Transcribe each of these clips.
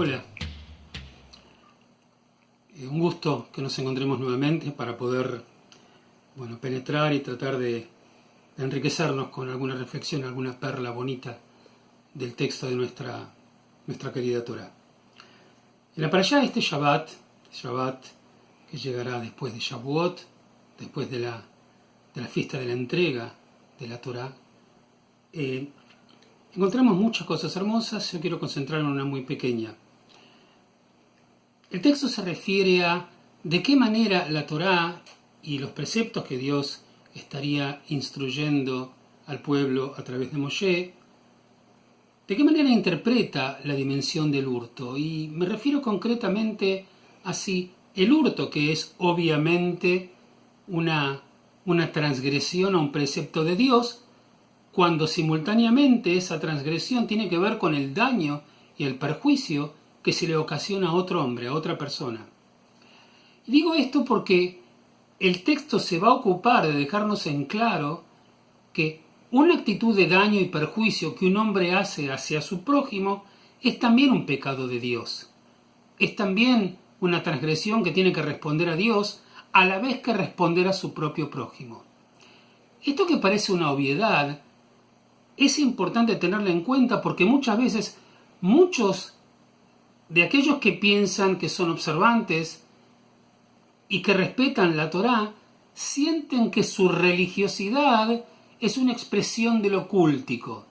Hola, un gusto que nos encontremos nuevamente para poder penetrar y tratar de enriquecernos con alguna reflexión, alguna perla bonita del texto de nuestra querida Torá. En la parashá este Shabbat que llegará después de Shavuot, después de la fiesta de la entrega de la Torá, encontramos muchas cosas hermosas. Yo quiero concentrarme en una muy pequeña. El texto se refiere a de qué manera la Torá y los preceptos que Dios estaría instruyendo al pueblo a través de Moshe, de qué manera interpreta la dimensión del hurto. Y me refiero concretamente a si el hurto, que es obviamente una transgresión a un precepto de Dios, cuando simultáneamente esa transgresión tiene que ver con el daño y el perjuicio que se le ocasiona a otro hombre, a otra persona. Y digo esto porque el texto se va a ocupar de dejarnos en claro que una actitud de daño y perjuicio que un hombre hace hacia su prójimo es también un pecado de Dios. Es también una transgresión que tiene que responder a Dios a la vez que responder a su propio prójimo. Esto que parece una obviedad es importante tenerlo en cuenta porque muchas veces muchos de aquellos que piensan que son observantes y que respetan la Torá sienten que su religiosidad es una expresión de lo cultico,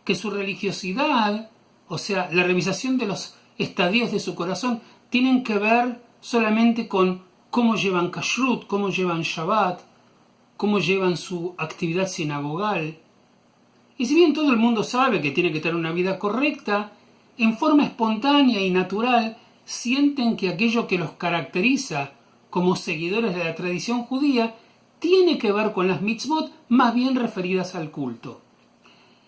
que su religiosidad, o sea, la revisación de los estadios de su corazón, tienen que ver solamente con cómo llevan kashrut, cómo llevan Shabbat, cómo llevan su actividad sinagogal. Y si bien todo el mundo sabe que tiene que tener una vida correcta, en forma espontánea y natural sienten que aquello que los caracteriza como seguidores de la tradición judía tiene que ver con las mitzvot más bien referidas al culto.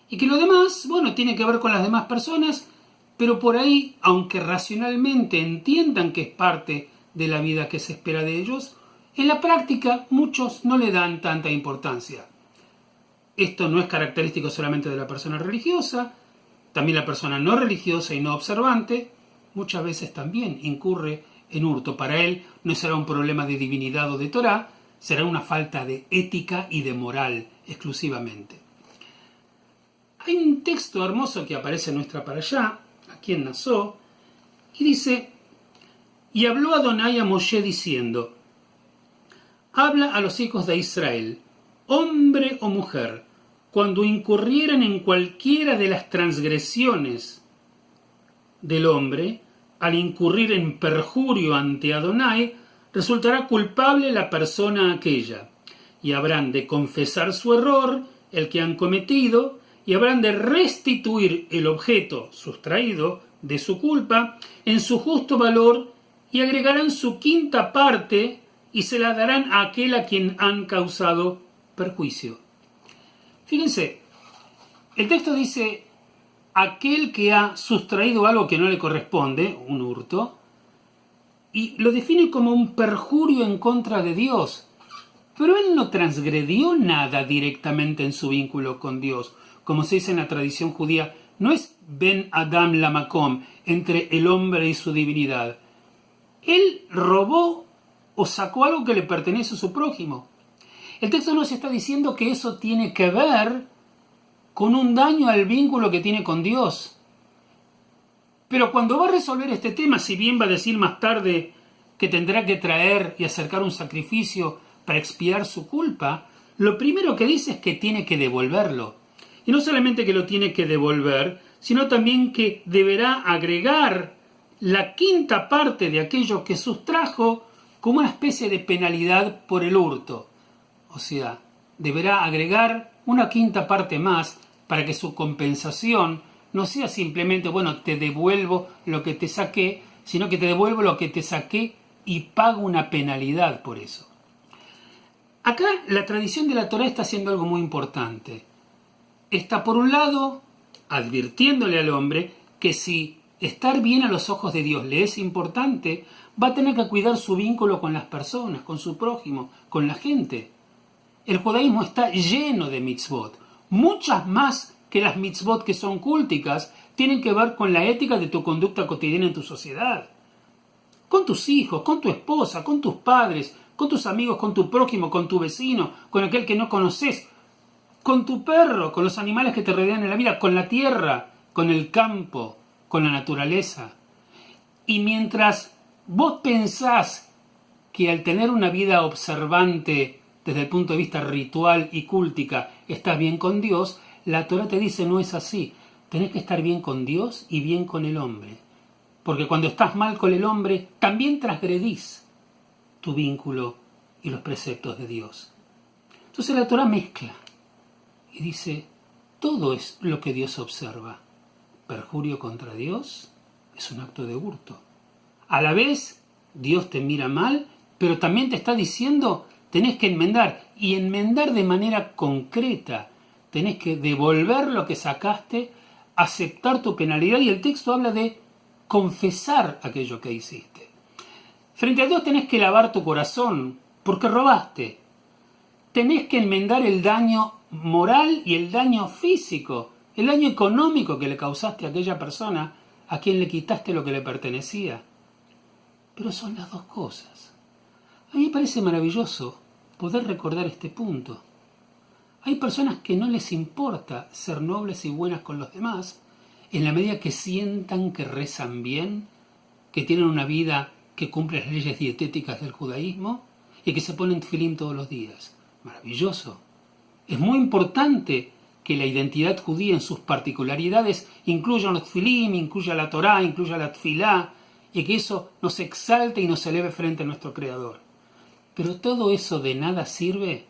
Y que lo demás, tiene que ver con las demás personas, pero por ahí, aunque racionalmente entiendan que es parte de la vida que se espera de ellos, en la práctica muchos no le dan tanta importancia. Esto no es característico solamente de la persona religiosa, también la persona no religiosa y no observante muchas veces también incurre en hurto. Para él no será un problema de divinidad o de Torá, será una falta de ética y de moral exclusivamente. Hay un texto hermoso que aparece en nuestra parashá, aquí en Nassó, y dice: y habló Adonai a Moshe diciendo: habla a los hijos de Israel, hombre o mujer, cuando incurrieran en cualquiera de las transgresiones del hombre, al incurrir en perjurio ante Adonai, resultará culpable la persona aquella, y habrán de confesar su error, el que han cometido, y habrán de restituir el objeto sustraído de su culpa en su justo valor, y agregarán su quinta parte y se la darán a aquel a quien han causado perjuicio. Fíjense, el texto dice: aquel que ha sustraído algo que no le corresponde, un hurto, y lo define como un perjurio en contra de Dios. Pero él no transgredió nada directamente en su vínculo con Dios. Como se dice en la tradición judía, no es Ben Adam Lamakom, entre el hombre y su divinidad. Él robó o sacó algo que le pertenece a su prójimo. El texto nos está diciendo que eso tiene que ver con un daño al vínculo que tiene con Dios. Pero cuando va a resolver este tema, si bien va a decir más tarde que tendrá que traer y acercar un sacrificio para expiar su culpa, lo primero que dice es que tiene que devolverlo. Y no solamente que lo tiene que devolver, sino también que deberá agregar la quinta parte de aquello que sustrajo como una especie de penalidad por el hurto. O sea, deberá agregar una quinta parte más para que su compensación no sea simplemente, te devuelvo lo que te saqué, sino que te devuelvo lo que te saqué y pago una penalidad por eso. Acá la tradición de la Torá está haciendo algo muy importante. Está, por un lado, advirtiéndole al hombre que si estar bien a los ojos de Dios le es importante, va a tener que cuidar su vínculo con las personas, con su prójimo, con la gente. El judaísmo está lleno de mitzvot, muchas más que las mitzvot que son cúlticas, tienen que ver con la ética de tu conducta cotidiana en tu sociedad. Con tus hijos, con tu esposa, con tus padres, con tus amigos, con tu prójimo, con tu vecino, con aquel que no conoces, con tu perro, con los animales que te rodean en la vida, con la tierra, con el campo, con la naturaleza. Y mientras vos pensás que al tener una vida observante desde el punto de vista ritual y cúltica estás bien con Dios, la Torá te dice no es así. Tenés que estar bien con Dios y bien con el hombre. Porque cuando estás mal con el hombre, también transgredís tu vínculo y los preceptos de Dios. Entonces la Torá mezcla y dice, todo es lo que Dios observa. Perjurio contra Dios es un acto de hurto. A la vez, Dios te mira mal, pero también te está diciendo, tenés que enmendar, y enmendar de manera concreta. Tenés que devolver lo que sacaste, aceptar tu penalidad, y el texto habla de confesar aquello que hiciste. Frente a Dios tenés que lavar tu corazón, porque robaste. Tenés que enmendar el daño moral y el daño físico, el daño económico que le causaste a aquella persona a quien le quitaste lo que le pertenecía. Pero son las dos cosas. A mí me parece maravilloso poder recordar este punto. Hay personas que no les importa ser nobles y buenas con los demás, en la medida que sientan que rezan bien, que tienen una vida que cumple las leyes dietéticas del judaísmo y que se ponen tefilín todos los días. Maravilloso. Es muy importante que la identidad judía en sus particularidades incluya los tefilín, incluya la Torá, incluya la tefilá, y que eso nos exalte y nos eleve frente a nuestro Creador. Pero todo eso de nada sirve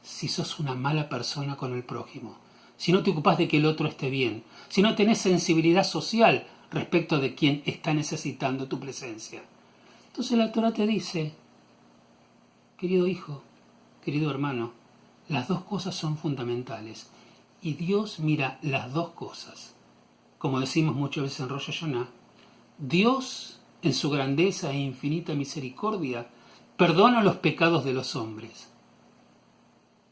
si sos una mala persona con el prójimo, si no te ocupás de que el otro esté bien, si no tenés sensibilidad social respecto de quien está necesitando tu presencia. Entonces la Torá te dice, querido hijo, querido hermano, las dos cosas son fundamentales. Y Dios mira las dos cosas. Como decimos muchas veces en Rosh Hashanah, Dios, en su grandeza e infinita misericordia, perdona los pecados de los hombres,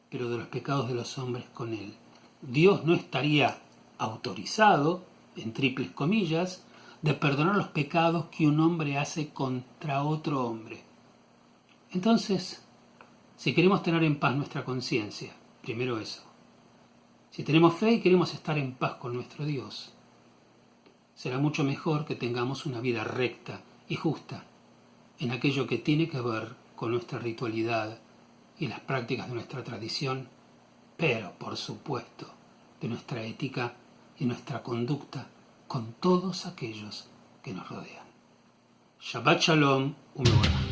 pero de los pecados de los hombres con Él. Dios no estaría autorizado, en triples comillas, de perdonar los pecados que un hombre hace contra otro hombre. Entonces, si queremos tener en paz nuestra conciencia, primero eso. Si tenemos fe y queremos estar en paz con nuestro Dios, será mucho mejor que tengamos una vida recta y justa en aquello que tiene que ver con nuestra ritualidad y las prácticas de nuestra tradición, pero por supuesto de nuestra ética y nuestra conducta con todos aquellos que nos rodean. Shabbat Shalom, Umeborah.